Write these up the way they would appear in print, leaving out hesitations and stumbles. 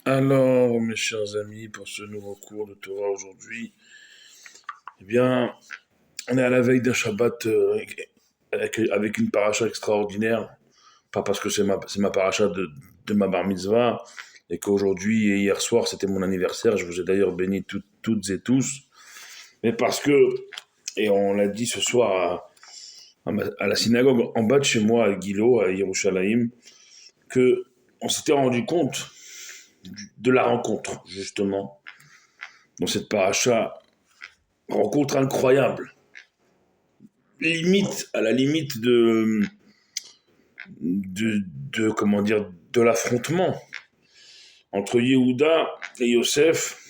Alors, mes chers amis, pour ce nouveau cours de Torah aujourd'hui, eh bien, on est à la veille d'un Shabbat avec une paracha extraordinaire. Pas parce que c'est ma paracha de ma bar mitzvah, et qu'aujourd'hui et hier soir c'était mon anniversaire. Je vous ai d'ailleurs béni toutes et tous, mais parce que, et on l'a dit ce soir à la synagogue en bas de chez moi à Gilo, à Yerushalayim, que on s'était rendu compte de la rencontre, justement, dans cette paracha, rencontre incroyable, limite, à la limite comment dire, de l'affrontement entre Yehuda et Yosef,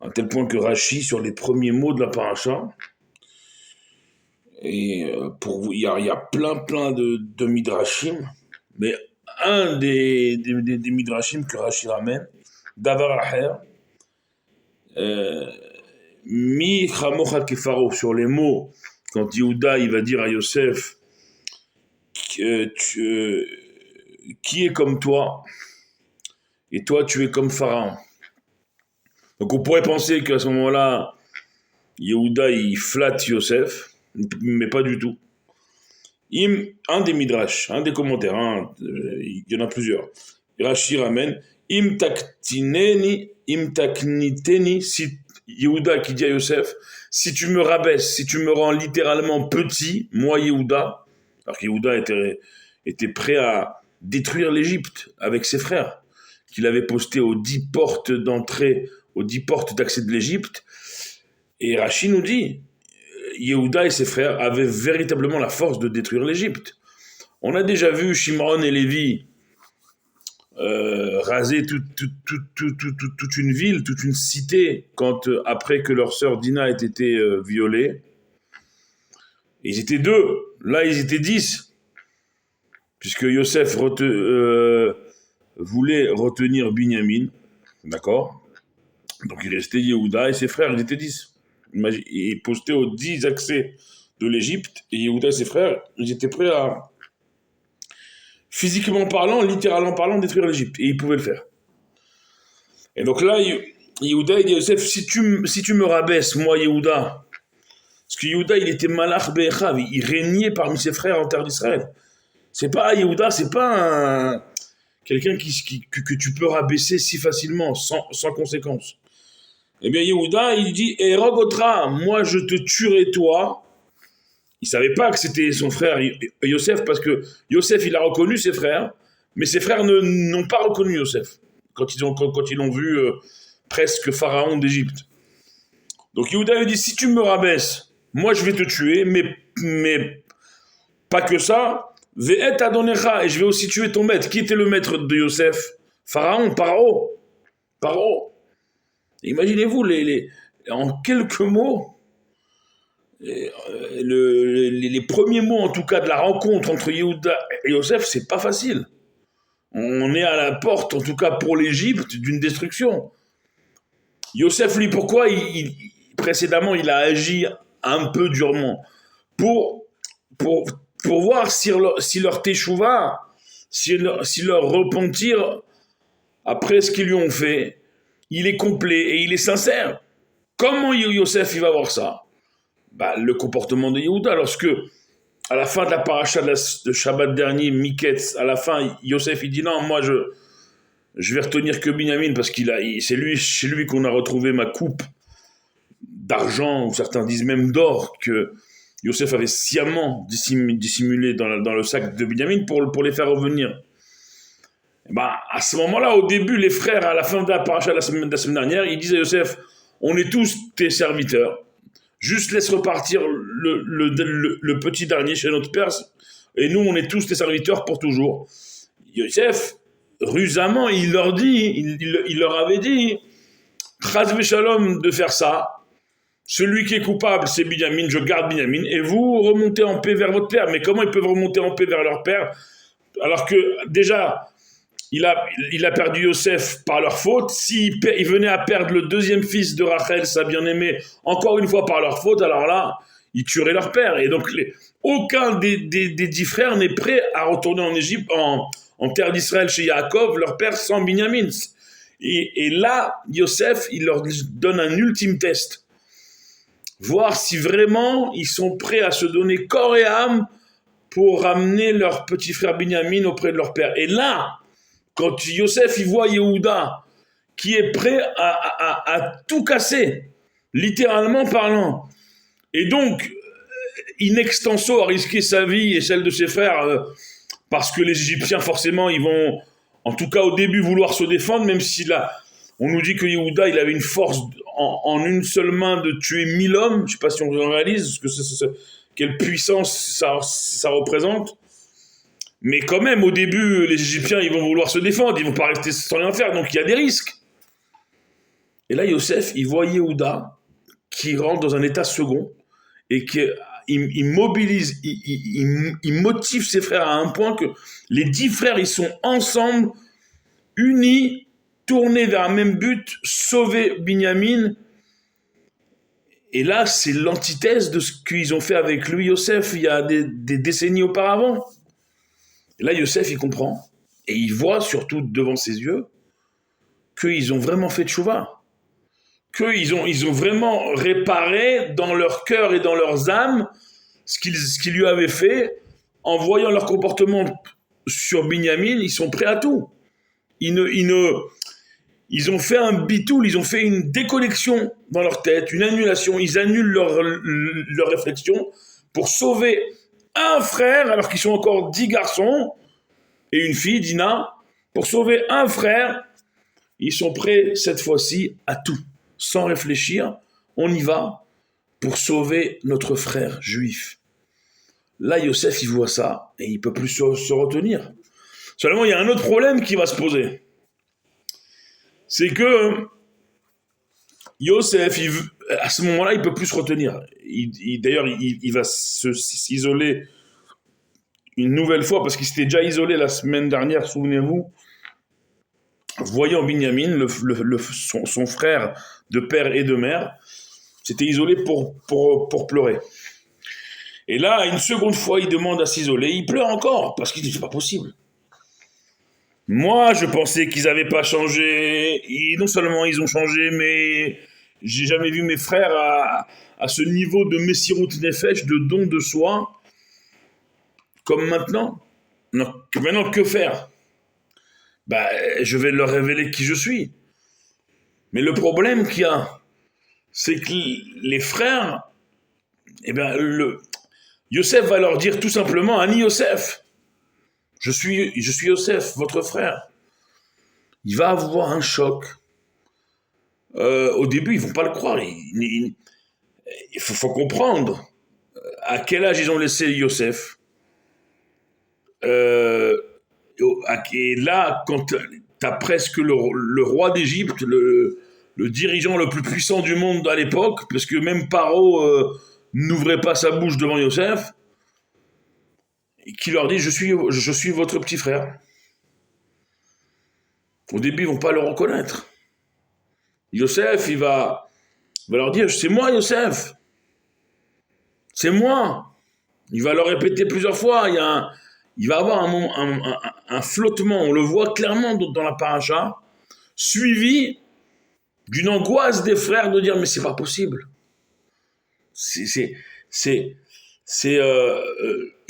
à tel point que Rashi, sur les premiers mots de la paracha, et pour vous, il y a plein de midrashim, mais un des midrashim que Rashi ramène, Davar Aher, Mi Chamocha Kefaro, sur les mots, quand Yehuda il va dire à Yosef, qui est comme toi, et toi tu es comme Pharaon. Donc on pourrait penser qu'à ce moment-là, Yehuda il flatte Yosef, mais pas du tout. Un des midrash, un des commentaires, il y en a plusieurs. Rashi ramène Im takniteni, si Yehuda qui dit à Yosef, si tu me rabaisses, si tu me rends littéralement petit, moi Yehuda, alors que Yehuda était prêt à détruire l'Égypte avec ses frères, qu'il avait posté aux 10 portes d'entrée, aux 10 portes d'accès de l'Égypte. Et Rashi nous dit, Yehuda et ses frères avaient véritablement la force de détruire l'Égypte. On a déjà vu Shimron et Lévi raser toute une ville, toute une cité, quand après que leur sœur Dina ait été violée. Ils étaient 2, là ils étaient 10, puisque Yosef voulait retenir Binyamin, d'accord. Donc il restait Yehuda et ses frères, ils étaient 10. Ils postaient aux 10 accès de l'Égypte, et Yehuda et ses frères, ils étaient prêts à, physiquement parlant, littéralement parlant, détruire l'Égypte, et ils pouvaient le faire. Et donc là, Yehuda il dit à Yosef, si tu me rabaisses, moi Yehuda, parce que Yehuda il était malach be'echav, il régnait parmi ses frères en terre d'Israël. C'est pas Yehuda, c'est pas quelqu'un que tu peux rabaisser si facilement, sans conséquence. Eh bien, Yehuda, il dit, Erogotra, moi je te tuerai toi. Il savait pas que c'était son frère Yosef, parce que Yosef, il a reconnu ses frères, mais ses frères n'ont pas reconnu Yosef, quand ils l'ont vu presque pharaon d'Égypte. Donc Yehuda lui dit, si tu me rabaisses, moi je vais te tuer, mais pas que ça, Ve'et adonecha, et je vais aussi tuer ton maître. Qui était le maître de Yosef? Pharaon, Paro. Imaginez-vous, en quelques mots, les premiers mots en tout cas de la rencontre entre Yehuda et Yosef, c'est pas facile. On est à la porte, en tout cas pour l'Égypte, d'une destruction. Yosef, lui, pourquoi précédemment il a agi un peu durement pour, pour, pour voir si leur teshuva, si leur repentir après ce qu'ils lui ont fait, il est complet et il est sincère. Comment Yosef il va voir ça? Le comportement de Yehuda, lorsque à la fin de la paracha de Shabbat dernier, Miketz, à la fin, Yosef il dit non, moi je vais retenir que Binyamin parce c'est chez lui qu'on a retrouvé ma coupe d'argent, ou certains disent même d'or, que Yosef avait sciemment dissimulé dans le sac de Binyamin pour les faire revenir. À ce moment-là, au début, les frères, à la fin de la paracha de la semaine dernière, ils disent à Yosef, on est tous tes serviteurs, juste laisse repartir le petit dernier chez notre père, et nous, on est tous tes serviteurs pour toujours. Yosef, rusamment, il leur avait dit, Chas v'shalom, de faire ça. Celui qui est coupable, c'est Binyamin, je garde Binyamin, et vous remontez en paix vers votre père. Mais comment ils peuvent remonter en paix vers leur père, alors que déjà, il a perdu Yosef par leur faute. S'il venait à perdre le deuxième fils de Rachel, sa bien-aimée, encore une fois par leur faute, alors là, ils tueraient leur père. Et donc, aucun des 10 n'est prêt à retourner en Égypte, en terre d'Israël chez Yaakov, leur père, sans Binyamin. Et là, Yosef, il leur donne un ultime test. Voir si vraiment ils sont prêts à se donner corps et âme pour ramener leur petit frère Binyamin auprès de leur père. Et là, quand Yosef il voit Yehuda qui est prêt à tout casser, littéralement parlant, et donc in extenso à risquer sa vie et celle de ses frères, parce que les Égyptiens forcément ils vont, en tout cas au début, vouloir se défendre, même si là on nous dit que Yehuda il avait une force en une seule main de tuer 1000 hommes. Je ne sais pas si on réalise quelle puissance ça représente. Mais quand même, au début, les Égyptiens, ils vont vouloir se défendre, ils vont pas rester sans rien faire, donc il y a des risques. Et là, Yosef, il voit Yehuda qui rentre dans un état second et il mobilise, il motive ses frères à un point que les 10 frères, ils sont ensemble, unis, tournés vers un même but, sauver Binyamin. Et là, c'est l'antithèse de ce qu'ils ont fait avec lui, Yosef, il y a des décennies auparavant. Et là, Yosef, il comprend, et il voit surtout devant ses yeux qu'ils ont vraiment fait tchouva, qu'ils ont vraiment réparé dans leur cœur et dans leurs âmes ce qu'ils lui avaient fait. En voyant leur comportement sur Binyamin, ils sont prêts à tout. Ils ont fait un bitoul, ils ont fait une déconnexion dans leur tête, une annulation. Ils annulent leur réflexion pour sauver un frère, alors qu'ils sont encore 10 garçons et une fille, Dina. Pour sauver un frère, ils sont prêts cette fois-ci à tout. Sans réfléchir, on y va pour sauver notre frère juif. Là, Yosef, il voit ça et il ne peut plus se retenir. Seulement, il y a un autre problème qui va se poser. C'est que Yosef, à ce moment-là, il ne peut plus se retenir. D'ailleurs, il va s'isoler une nouvelle fois, parce qu'il s'était déjà isolé la semaine dernière, souvenez-vous, voyant Binyamin, son frère de père et de mère, s'était isolé pour pleurer. Et là, une seconde fois, il demande à s'isoler. Il pleure encore, parce qu'il dit, c'est pas possible. Moi, je pensais qu'ils n'avaient pas changé. Et non seulement ils ont changé, mais j'ai jamais vu mes frères à ce niveau de Messirut Nefesh, de don de soi, comme maintenant. Non, maintenant, que faire ? Je vais leur révéler qui je suis. Mais le problème qu'il y a, c'est que les frères, Yosef va leur dire tout simplement, Ani Yosef, je suis Yosef, votre frère. Il va avoir un choc. Au début, ils ne vont pas le croire. Il faut comprendre à quel âge ils ont laissé Yosef. Et là, quand tu as presque le roi d'Égypte, le dirigeant le plus puissant du monde à l'époque, parce que même Paro n'ouvrait pas sa bouche devant Yosef, qui leur dit je suis votre petit frère. Au début, ils ne vont pas le reconnaître. Yosef, il va leur dire c'est moi, Yosef. C'est moi. Il va le répéter plusieurs fois. Il va avoir un flottement. On le voit clairement dans la paracha, suivi d'une angoisse des frères de dire mais c'est pas possible.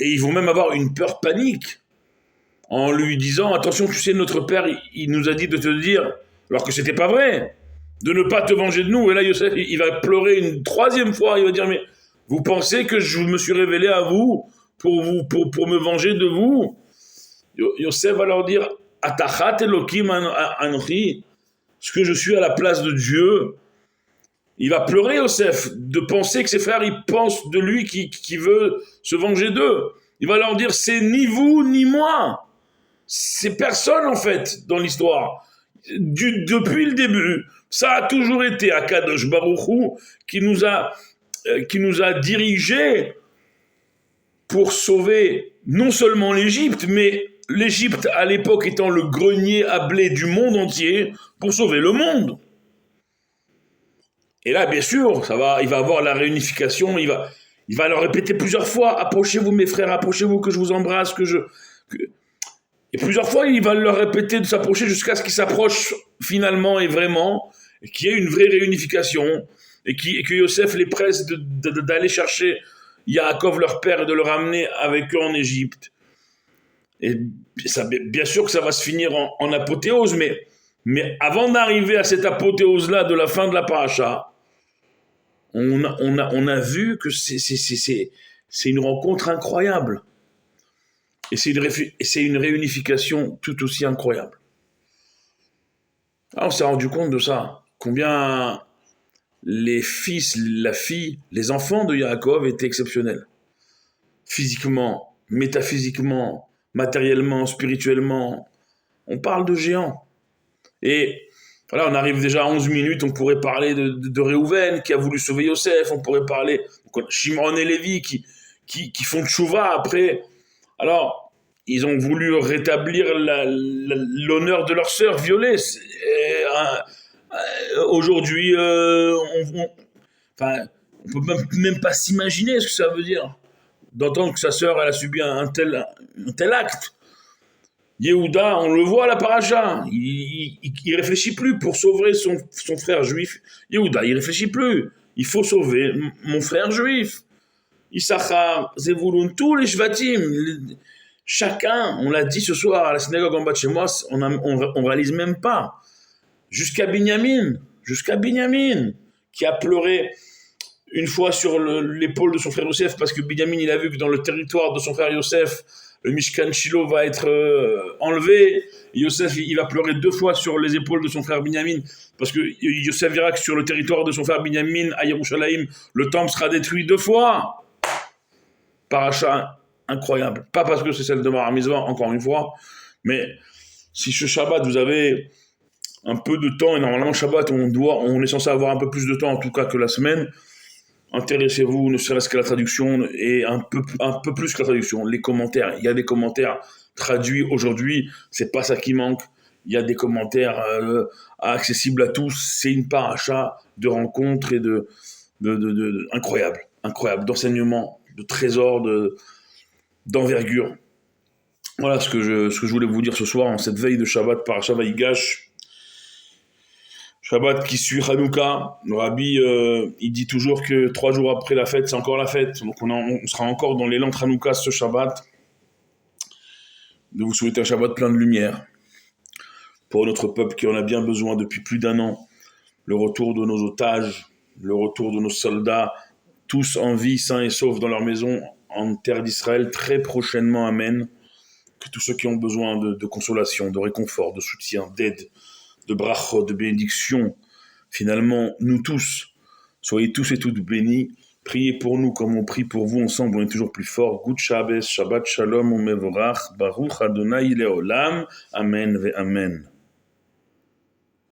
Et ils vont même avoir une peur panique en lui disant attention, tu sais, notre père il nous a dit de te dire, alors que c'était pas vrai, de ne pas te venger de nous. Et là Yosef il va pleurer une troisième fois. Il va dire mais vous pensez que je me suis révélé à vous pour me venger de vous? Yosef va leur dire atachat Elokim anochi, ce que je suis à la place de Dieu. Il va pleurer, Yosef, de penser que ses frères, ils pensent de lui qui veut se venger d'eux. Il va leur dire, c'est ni vous, ni moi. C'est personne, en fait, dans l'histoire. Depuis le début, ça a toujours été Akadosh Baruch Hu qui nous a dirigés pour sauver non seulement l'Égypte, mais l'Égypte, à l'époque, étant le grenier à blé du monde entier, pour sauver le monde. Et là, bien sûr, il va avoir la réunification, il va leur répéter plusieurs fois, approchez-vous mes frères, approchez-vous que je vous embrasse, Et plusieurs fois, il va leur répéter de s'approcher jusqu'à ce qu'ils s'approchent finalement et vraiment, et qu'il y ait une vraie réunification, et que Yosef les presse d'aller chercher Yaakov, leur père, et de le ramener avec eux en Égypte. Et ça, bien sûr que ça va se finir en apothéose, mais avant d'arriver à cette apothéose-là de la fin de la paracha, on a vu que c'est une rencontre incroyable. Et c'est une réunification tout aussi incroyable. Alors on s'est rendu compte de ça. Combien les fils, la fille, les enfants de Yaakov étaient exceptionnels. Physiquement, métaphysiquement, matériellement, spirituellement. On parle de géants. Et voilà, on arrive déjà à 11 minutes, on pourrait parler de Réhouven qui a voulu sauver Yosef, on pourrait parler de Shimon et Lévi qui font tchouva après. Alors, ils ont voulu rétablir l'honneur de leur sœur violée. Aujourd'hui, on peut même pas s'imaginer ce que ça veut dire d'entendre que sa sœur elle a subi un tel acte. Yehuda, on le voit à la paracha, il réfléchit plus pour sauver son frère juif. Yehuda, il réfléchit plus. Il faut sauver mon frère juif. Issachar, Zevulun, tous les Shvatim, chacun, on l'a dit ce soir à la synagogue en bas de chez moi, on réalise même pas. Jusqu'à Binyamin, qui a pleuré une fois sur l'épaule de son frère Yosef, parce que Binyamin, il a vu que dans le territoire de son frère Yosef, le Mishkan Shiloh va être enlevé. Yosef, il va pleurer 2 fois sur les épaules de son frère Binyamin, parce que Yosef verra que sur le territoire de son frère Binyamin, à Yerushalayim, le temple sera détruit 2 fois. Paracha incroyable. Pas parce que c'est celle de Mar Mitzvah, encore une fois, mais si ce Shabbat, vous avez un peu de temps, et normalement Shabbat, on est censé avoir un peu plus de temps, en tout cas que la semaine, intéressez-vous, ne serait-ce qu'à la traduction, et un peu plus que la traduction, les commentaires. Il y a des commentaires traduits aujourd'hui, c'est pas ça qui manque. Il y a des commentaires accessibles à tous. C'est une paracha de rencontres et de incroyable, d'enseignements, de trésors, d'envergure. Voilà ce que je voulais vous dire ce soir en cette veille de Shabbat, paracha Vaïgash. Shabbat qui suit Hanouka. Le Rabbi, il dit toujours que 3 jours après la fête, c'est encore la fête. Donc on sera encore dans l'élan de Hanouka ce Shabbat. De vous souhaiter un Shabbat plein de lumière. Pour notre peuple qui en a bien besoin depuis plus d'1 an. Le retour de nos otages, le retour de nos soldats, tous en vie, sains et saufs dans leur maison, en terre d'Israël, très prochainement, amen. Que tous ceux qui ont besoin de consolation, de réconfort, de soutien, d'aide, de brachot, de bénédiction, finalement, nous tous, soyez tous et toutes bénis, priez pour nous comme on prie pour vous, ensemble on est toujours plus fort. Good Shabbos, Shabbat Shalom, Umevorach, Baruch Adonai Leolam, Amen ve Amen.